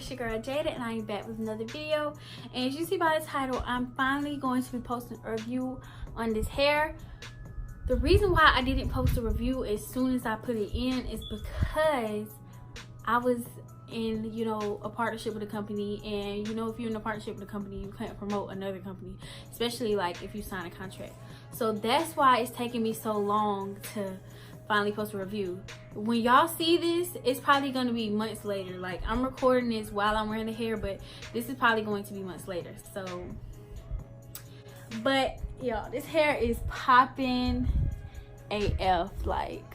it's your girl Jada, and I am back with another video. And as you see by the title, I'm finally going to be posting a review on this hair. The reason why I didn't post a review as soon as I put it in is because I was in, a partnership with a company, and if you're in a partnership with a company, you can't promote another company, especially like if you sign a contract. So that's why it's taking me so long to finally post a review. When y'all see this, it's probably going to be months later. Like, I'm recording this while I'm wearing the hair, but this is probably going to be months later. So, but y'all, this hair is popping AF. Like,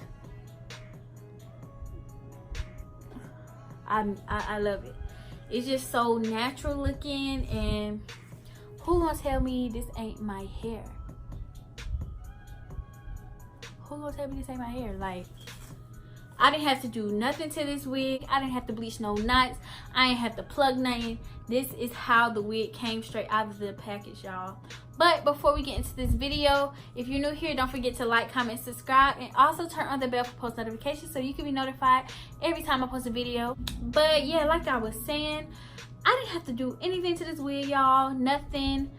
I love it. It's just so natural looking, and who gonna tell me this ain't my hair? Who gonna tell me this ain't my hair? Like, I didn't have to do nothing to this wig. I didn't have to bleach no knots. I ain't have to plug nothing. This is how the wig came straight out of the package, y'all. But before we get into this video, if you're new here, don't forget to like, comment, subscribe, and also turn on the bell for post notifications so you can be notified every time I post a video. But yeah, like I was saying, I didn't have to do anything to this wig, y'all. Nothing.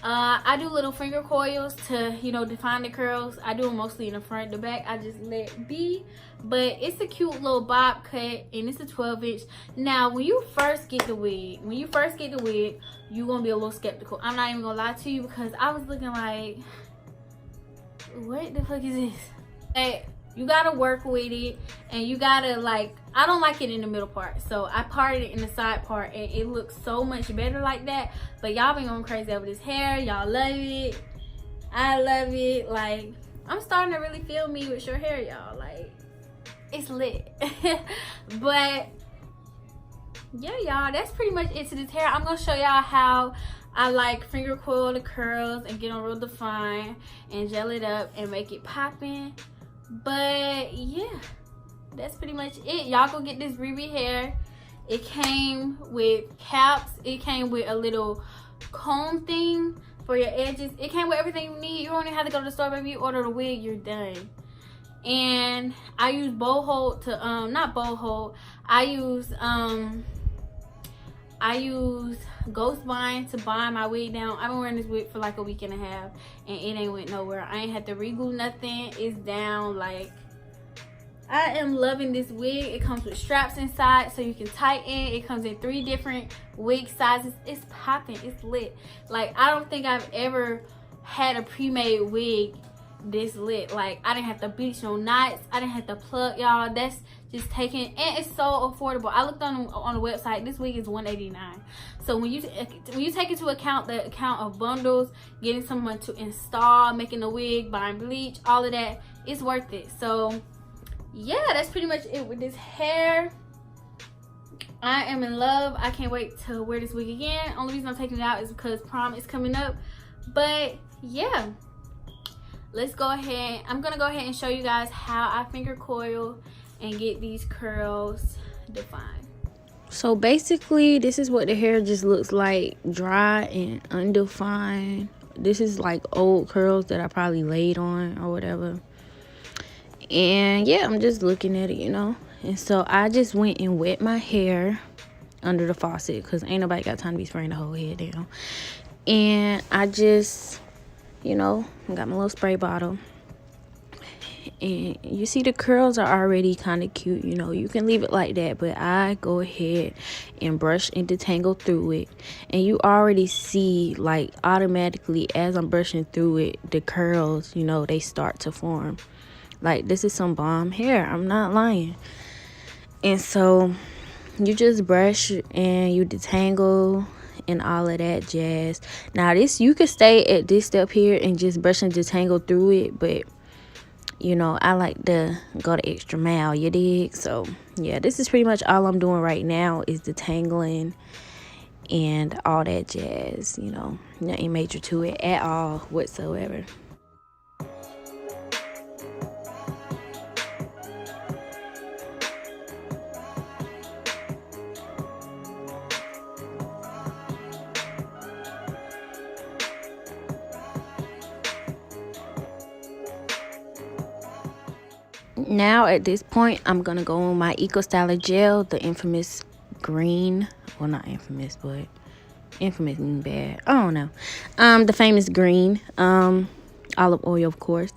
I do little finger coils to, define the curls. I do them mostly in the front. The back, I just let be. But it's a cute little bob cut, and it's a 12-inch. Now, when you first get the wig, you're going to be a little skeptical. I'm not even going to lie to you, because I was looking like, what the fuck is this? Hey, you got to work with it, and you got to, like, I don't like it in the middle part, so I parted it in the side part, and it looks so much better like that. But y'all been going crazy over this hair. Y'all love it. I love it. Like, I'm starting to really feel me with short hair, y'all. Like, it's lit. But yeah, y'all, that's pretty much it to this hair. I'm gonna show y'all how I like finger coil the curls and get them real defined and gel it up and make it popping. But yeah, that's pretty much it. Y'all go get this Ririhair. It came with caps. It came with a little comb thing for your edges. It came with everything you need. You don't even have to go to the store, baby. You order the wig, you're done. And I use bow hold to not bow hold. I use ghost bind to bind my wig down. I've been wearing this wig for like a week and a half, and it ain't went nowhere. I ain't had to re-glue nothing. It's down. Like, I am loving this wig. It comes with straps inside so you can tighten. It comes in 3 different wig sizes. It's popping. It's lit. Like, I don't think I've ever had a pre-made wig this lit. Like, I didn't have to bleach no knots. I didn't have to plug, y'all. That's just taking, and it's so affordable. I looked on the website. This wig is $189. So when you take into account the account of bundles, getting someone to install, making a wig, buying bleach, all of that, it's worth it. So yeah, that's pretty much it with this hair. I am in love. I can't wait to wear this wig again. Only reason I'm taking it out is because prom is coming up. But yeah, let's go ahead. I'm gonna go ahead and show you guys how I finger coil and get these curls defined. So basically, this is what the hair just looks like, dry and undefined. This is like old curls that I probably laid on or whatever. And yeah, I'm just looking at it, And so I just went and wet my hair under the faucet, because ain't nobody got time to be spraying the whole head down. And I just, got my little spray bottle. And you see the curls are already kind of cute, You can leave it like that, but I go ahead and brush and detangle through it. And you already see, like, automatically as I'm brushing through it, the curls, they start to form. Like, this is some bomb hair. I'm not lying. And so you just brush and you detangle and all of that jazz. Now, this, you could stay at this step here and just brush and detangle through it, but I like to go the extra mile, you dig? So yeah, this is pretty much all I'm doing right now is detangling and all that jazz. Nothing major to it at all whatsoever. Now at this point, I'm gonna go on my Eco Styler gel, the infamous green, well, not infamous, but infamous mean bad, I don't know, the famous green olive oil, of course.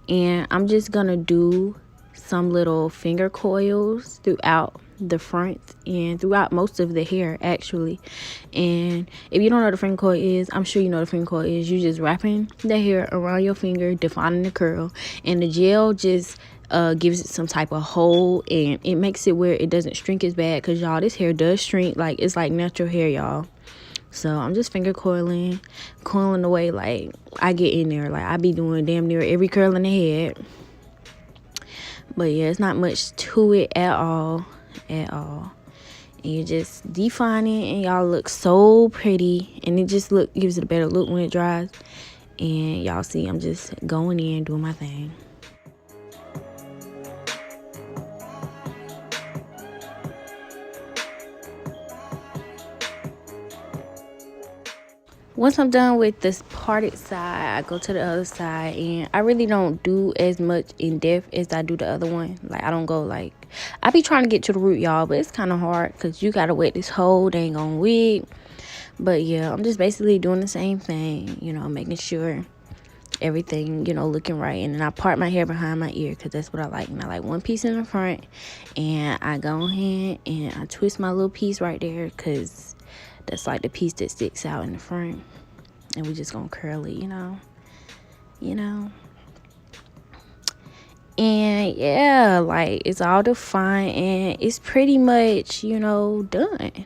And I'm just gonna do some little finger coils throughout the front and throughout most of the hair, actually. And if you don't know what a finger coil is, I'm sure you know what a finger coil is. You just wrapping the hair around your finger, defining the curl, and the gel just gives it some type of hold, and it makes it where it doesn't shrink as bad, because y'all, this hair does shrink. Like, it's like natural hair, y'all. So I'm just finger coiling away. Like, I get in there, like I be doing damn near every curl in the head. But yeah, it's not much to it at all. And you just define it, and y'all look so pretty, and it just gives it a better look when it dries. And y'all see, I'm just going in, doing my thing. Once I'm done with this parted side, I go to the other side, and I really don't do as much in depth as I do the other one. Like, I don't go like, I be trying to get to the root, y'all, but it's kind of hard because you gotta wet this whole dang on wig. But yeah, I'm just basically doing the same thing, you know, making sure everything, you know, looking right. And then I part my hair behind my ear, because that's what I like. And I like one piece in the front, and I go ahead and I twist my little piece right there, because that's like the piece that sticks out in the front. And we just gonna curl it, you know. And yeah, like, it's all defined, and it's pretty much, you know, done.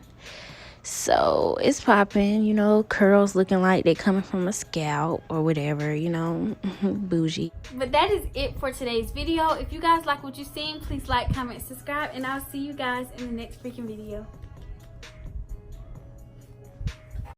So it's popping, you know, curls looking like they coming from a scalp or whatever, you know. Bougie. But that is it for today's video. If you guys like what you've seen, please like, comment, subscribe, and I'll see you guys in the next freaking video.